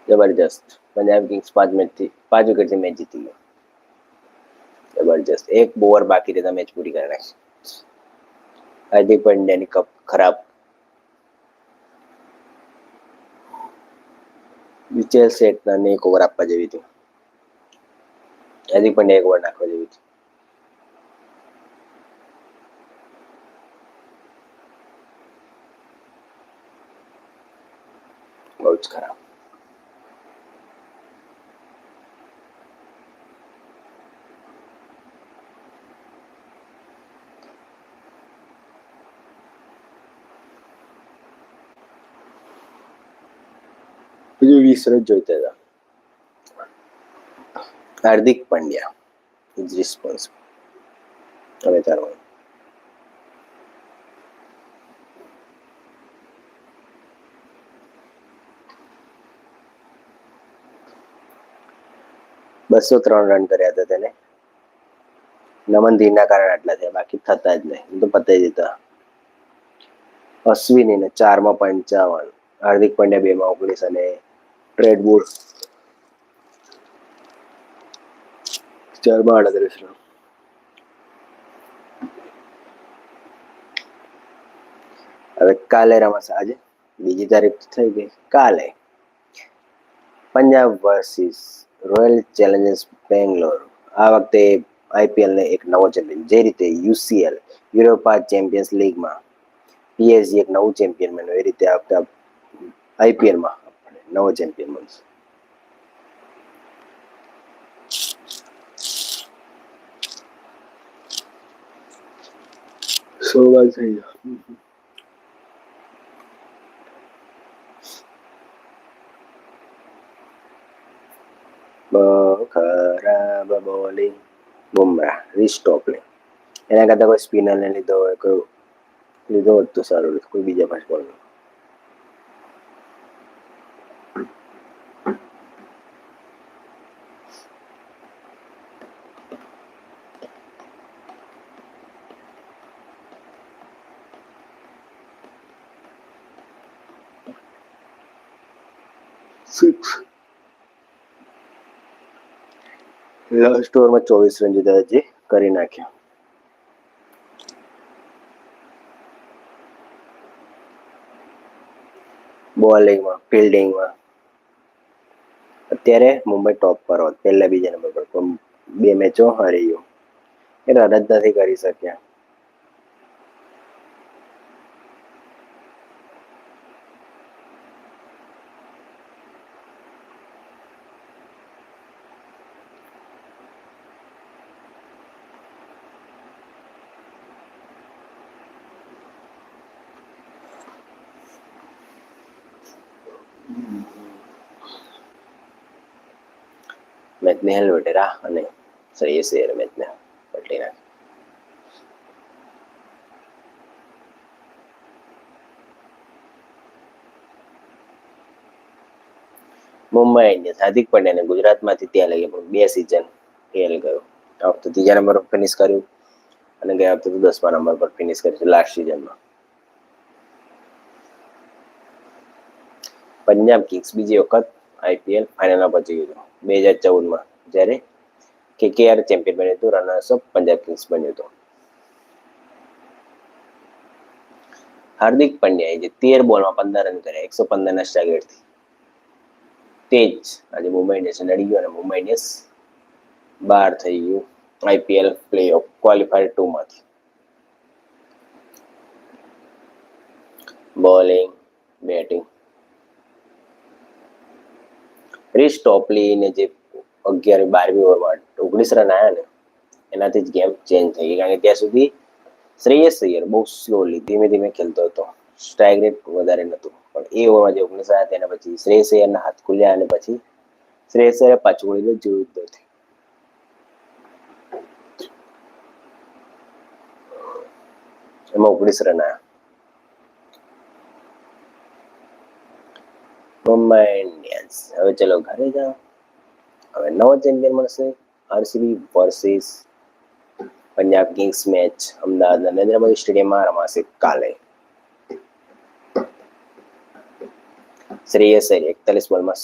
જબરજસ્ત. Punjab Kings 5 વિકેટથી match જીતી ગયો. જબરજસ્ત. એક ઓવર બાકી રહેતા મેચ પૂરી કરી નાખી. હાર્દિક પંડ્યાની કપ ખરાબ. મિચેલ સેટનરને એક ઓવર આપવા જેવી હતી. હાર્દિક પંડ્યા એક ઓવર નાખવા જેવી હતી. બહુ જ ખરાબ. બીજું 20 રન જોઈતા હતા. Hardik Pandya is responsible. હવે તારો 203 રન કર્યા હતા તેને. નમન ધીરના કારણે આટલા થયા, બાકી થતા જ નહીં, તો પતાઈ દેતા. અશ્વિનીને 4માં 55, હાર્દિક પંડ્યા 2માં 19 અને ટ્રેડ બોલ 4માં 38 રન. હવે કાલે રમાશે. આજે 2જી તારીખ થઈ ગઈ. કાલે Punjab versus royal Challengers Bangalore. આ વખતે આઈપીએલને એક નવો ચેમ્પિયન, જે રીતે યુસીએલ યુરોપા ચેમ્પિયન્સ લીગમાં પીએસજી એક નવું ચેમ્પિયન બન્યું, એ રીતે આ વખતે આઈપીએલમાં નવો ચેમ્પિયન બનશે. સોમવાર થઈ ગયો. બહુ ખરાબ બોલિંગ. બુમરાહ રીસ્ટોપને એના કરતાં કોઈ સ્પિનરને લીધો હોય, કોઈ લીધો હોત તો સારું, કોઈ બીજા પાસે બોલ. લાસ્ટ ઓવરમાં 24 રન જીતા, જે કરી નાખ્યા. બોલિંગમાં, ફિલ્ડિંગમાં અત્યારે મુંબઈ ટોપ પર હોત, પહેલા બીજા નંબર પર, પણ 2 મેચો હારી ગયો. એ રન જ નથી કરી શક્યા. મેચને હેલ્વેટેરા અને શ્રેયસ અય્યરે મેચને પલટી નાખી. મુંબઈ ઇન્ડિયન્સ હાર્દિક પંડ્યાને ગુજરાતમાંથી ત્યાં લઈ પણ 2 સિઝન ફેલ ગયો. આ વખતે 3જા નંબર પર ફિનિશ કર્યું અને ગયા વખતે 10મા નંબર પર ફિનિશ કર્યું છે લાસ્ટ સિઝનમાં. પંજાબ કિંગ્સ બીજી વખત આઈપીએલ ફાઇનલમાં પહોંચી ગયું 2014માં, જ્યારે કેકેઆર ચેમ્પિયન બન્યું હતું. રનર્સઅપ પંજાબ કિંગ્સ બન્યું હતું. હાર્દિક પંડ્યાએ જે 13 બોલમાં 15 રન કર્યા 115ના સ્ટ્રાઇક તે જ આજે મુંબઈ ઇન્ડિયન્સ લડી ગયો અને મુંબઈ ઇન્ડિયન્સ બહાર થઈ ગયું આઈપીએલ પ્લે ઓફ ક્વોલિફાયર 2માંથી. બોલિંગ, બેટિંગ, ક્રિસ ટોપલીને જે 11-12મી ઓવરમાં 19 રન આવ્યા ને, એનાથી જ ગેમ ચેન્જ થઈ ગઈ. કારણ કે ત્યાં સુધી શ્રેયસ અય્યર બહુ સ્લોલી, ધીમે ધીમે ખેલતો હતો, સ્ટ્રાઇક રેટ વધારે નહોતું, પણ એ ઓવરમાં જે 19 આવ્યા તેના પછી શ્રેયસ અય્યરના હાથ ખુલ્યા અને પછી શ્રેયસ અય્યરે પાછું વળીને જોયું જ નથી. એમાં 19 રન આવ્યા. મુંબઈ ઇન્ડિયન્સ હવે ચલો ઘરે જાઓ. હવે નવો ચેમ્પિયન મળશે. RCB versus Punjab Kings match અમદાવાદના નરેન્દ્ર મોદી સ્ટેડિયમમાં રમાશે કાલે. શ્રેયસ અય્યર 41 બોલમાં